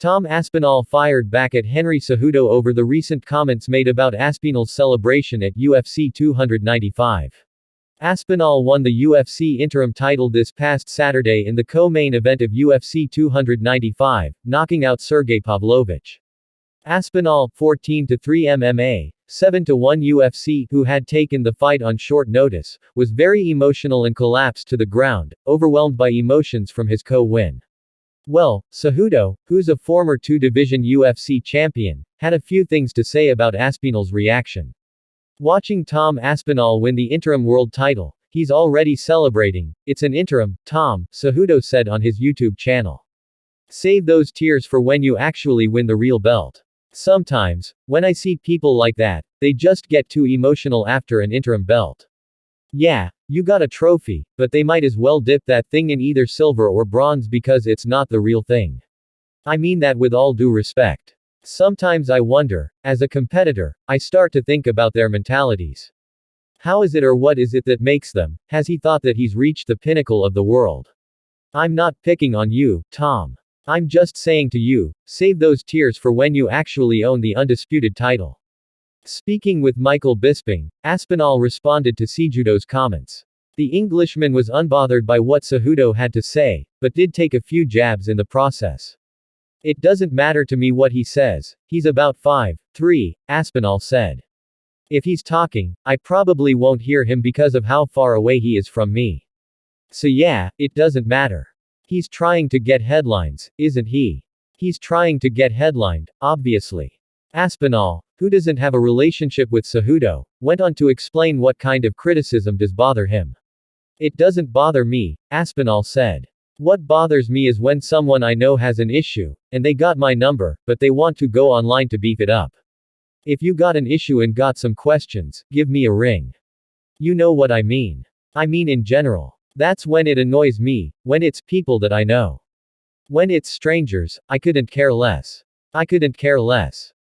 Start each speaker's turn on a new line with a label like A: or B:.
A: Tom Aspinall fired back at Henry Cejudo over the recent comments made about Aspinall's celebration at UFC 295. Aspinall won the UFC interim title this past Saturday in the co-main event of UFC 295, knocking out Sergei Pavlovich. Aspinall, 14-3 MMA, 7-1 UFC, who had taken the fight on short notice, was very emotional and collapsed to the ground, overwhelmed by emotions from his co-win. Well, Cejudo, who's a former two-division UFC champion, had a few things to say about Aspinall's reaction. Watching Tom Aspinall win the interim world title, he's already celebrating. It's an interim, Tom, Cejudo said on his YouTube channel. Save those tears for when you actually win the real belt. Sometimes, when I see people like that, they just get too emotional after an interim belt. Yeah, you got a trophy, but they might as well dip that thing in either silver or bronze because it's not the real thing. I mean that with all due respect. Sometimes I wonder, as a competitor, I start to think about their mentalities. How is it or what is it that makes them? Has he thought that he's reached the pinnacle of the world? I'm not picking on you, Tom. I'm just saying to you, save those tears for when you actually own the undisputed title. Speaking with Michael Bisping, Aspinall responded to Cejudo's comments. The Englishman was unbothered by what Cejudo had to say, but did take a few jabs in the process. It doesn't matter to me what he says, he's about 5'3", Aspinall said. If he's talking, I probably won't hear him because of how far away he is from me. So yeah, it doesn't matter. He's trying to get headlines, isn't he? He's trying to get headlined, obviously. Aspinall, who doesn't have a relationship with Cejudo, went on to explain what kind of criticism does bother him. It doesn't bother me, Aspinall said. What bothers me is when someone I know has an issue, and they got my number, but they want to go online to beef it up. If you got an issue and got some questions, give me a ring. You know what I mean. I mean in general. That's when it annoys me, when it's people that I know. When it's strangers, I couldn't care less. I couldn't care less.